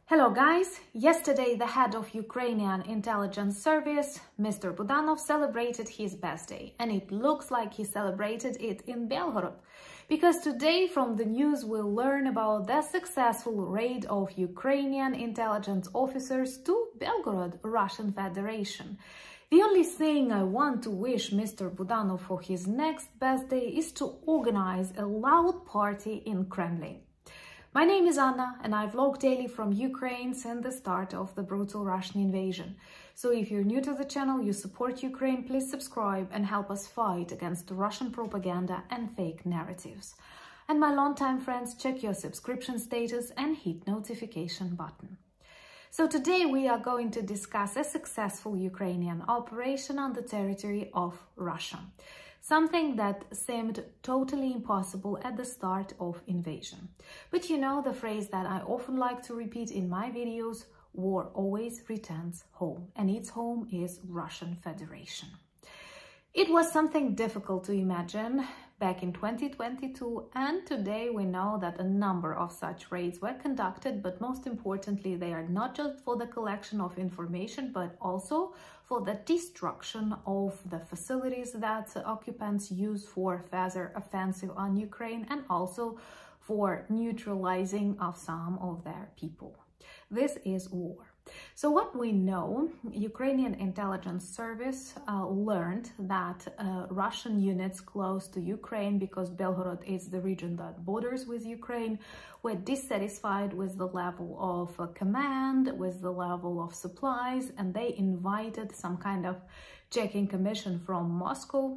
Hello guys! Yesterday the head of Ukrainian intelligence service, Mr. Budanov, celebrated his birthday, and it looks like he celebrated it in Belgorod, because today from the news we'll learn about the successful raid of Ukrainian intelligence officers to Belgorod, Russian Federation. The only thing I want to wish Mr. Budanov for his next birthday is to organize a loud party in Kremlin. My name is Anna and I vlog daily from Ukraine since the start of the brutal Russian invasion. So if you're new to the channel, you support Ukraine, please subscribe and help us fight against Russian propaganda and fake narratives. And my longtime friends, check your subscription status and hit notification button. So today we are going to discuss a successful Ukrainian operation on the territory of Russia. Something that seemed totally impossible at the start of invasion. But you know the phrase that I often like to repeat in my videos, war always returns home, and its home is Russian Federation. It was something difficult to imagine back in 2022, and today we know that a number of such raids were conducted, but most importantly, they are not just for the collection of information, but also for the destruction of the facilities that occupants use for further offensive on Ukraine, and also for neutralizing of some of their people. This is war. So what we know, Ukrainian intelligence service learned that Russian units close to Ukraine, because Belgorod is the region that borders with Ukraine, were dissatisfied with the level of command, with the level of supplies, and they invited some kind of checking commission from Moscow,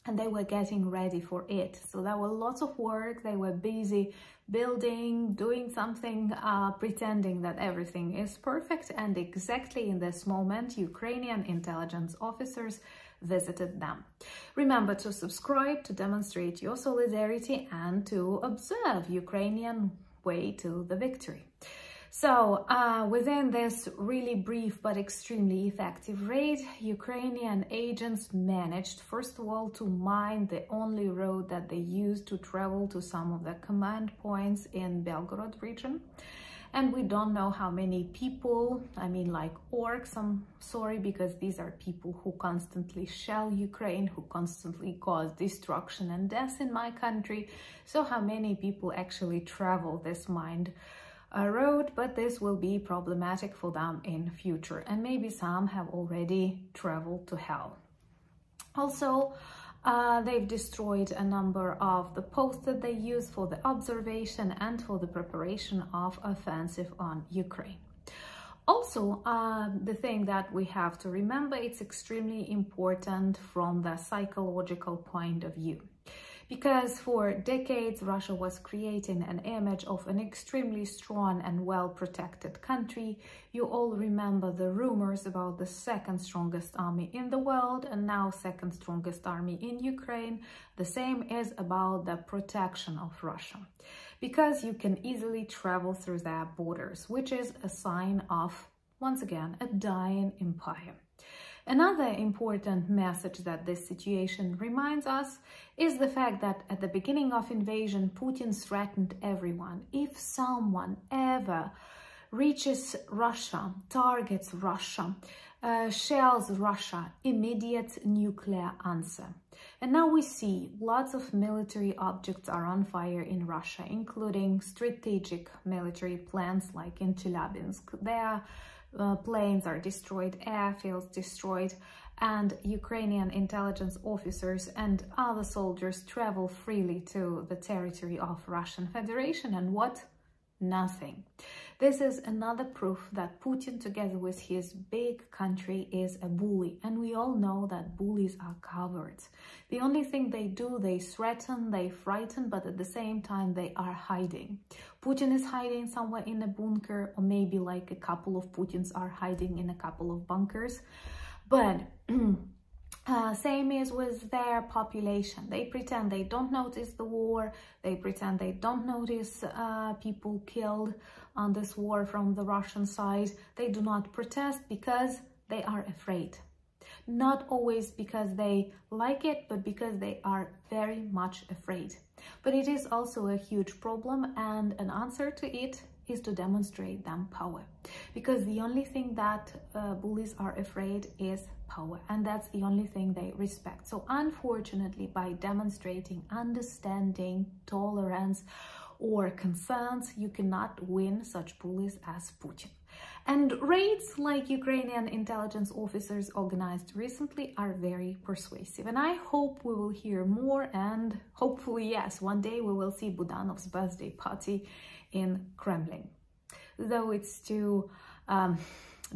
and they were getting ready for it. So there were lots of work, they were busy building, doing something, pretending that everything is perfect, and exactly in this moment Ukrainian intelligence officers visited them. Remember to subscribe to demonstrate your solidarity and to observe Ukrainian way to the victory. So, within this really brief but extremely effective raid, Ukrainian agents managed, first of all, to mine the only road that they used to travel to some of the command points in Belgorod region. And we don't know how many people, I mean like orcs, I'm sorry, because these are people who constantly shell Ukraine, who constantly cause destruction and death in my country. So how many people actually travel this mined road, but this will be problematic for them in future, and maybe some have already traveled to hell. Also, they've destroyed a number of the posts that they use for the observation and for the preparation of offensive on Ukraine. Also, the thing that we have to remember, it's extremely important from the psychological point of view. Because for decades, Russia was creating an image of an extremely strong and well-protected country. You all remember the rumors about the second strongest army in the world and now second strongest army in Ukraine. The same is about the protection of Russia, because you can easily travel through their borders, which is a sign of, once again, a dying empire. Another important message that this situation reminds us is the fact that at the beginning of invasion, Putin threatened everyone. If someone ever reaches Russia, targets Russia, shells Russia, immediate nuclear answer. And now we see lots of military objects are on fire in Russia, including strategic military plants like in Chelyabinsk. There planes are destroyed, airfields destroyed, and Ukrainian intelligence officers and other soldiers travel freely to the territory of Russian Federation, and what? Nothing. This is another proof that Putin, together with his big country, is a bully, and we all know that bullies are cowards. The only thing they do, they threaten, they frighten, but at the same time they are hiding. Putin is hiding somewhere in a bunker, or maybe like a couple of Putins are hiding in a couple of bunkers. But same is with their population. They pretend they don't notice the war. They pretend they don't notice people killed on this war from the Russian side. They do not protest because they are afraid. Not always because they like it, but because they are very much afraid. But it is also a huge problem, and an answer to it is to demonstrate them power, because the only thing that bullies are afraid is power, and that's the only thing they respect. So unfortunately, by demonstrating understanding, tolerance, or concerns, you cannot win such bullies as Putin. And raids like Ukrainian intelligence officers organized recently are very persuasive. And I hope we will hear more, and hopefully, yes, one day we will see Budanov's birthday party in Kremlin, though it's too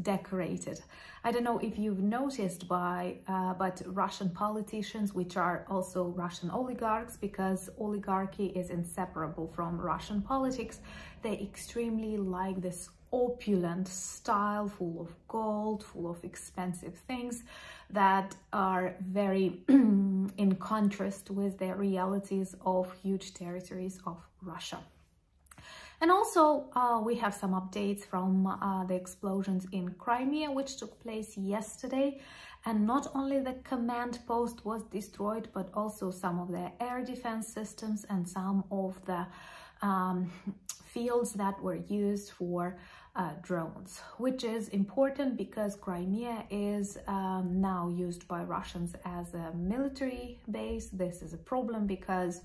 decorated. I don't know if you've noticed but Russian politicians, which are also Russian oligarchs, because oligarchy is inseparable from Russian politics, they extremely like this opulent style, full of gold, full of expensive things that are very in contrast with the realities of huge territories of Russia. And also, we have some updates from the explosions in Crimea, which took place yesterday. And not only the command post was destroyed, but also some of the air defense systems and some of the fields that were used for drones, which is important because Crimea is now used by Russians as a military base. This is a problem because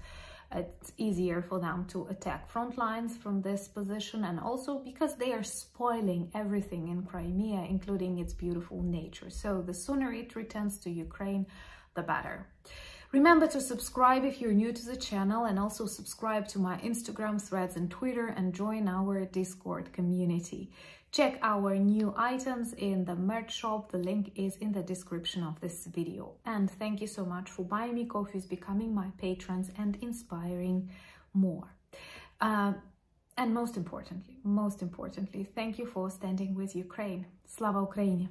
it's easier for them to attack front lines from this position, and also because they are spoiling everything in Crimea, including its beautiful nature. So the sooner it returns to Ukraine, the better. Remember to subscribe if you're new to the channel, and also subscribe to my Instagram, Threads and Twitter, and join our Discord community. Check our new items in the merch shop. The link is in the description of this video. And thank you so much for buying me coffees, becoming my patrons, and inspiring more. And most importantly, thank you for standing with Ukraine. Slava Ukraini!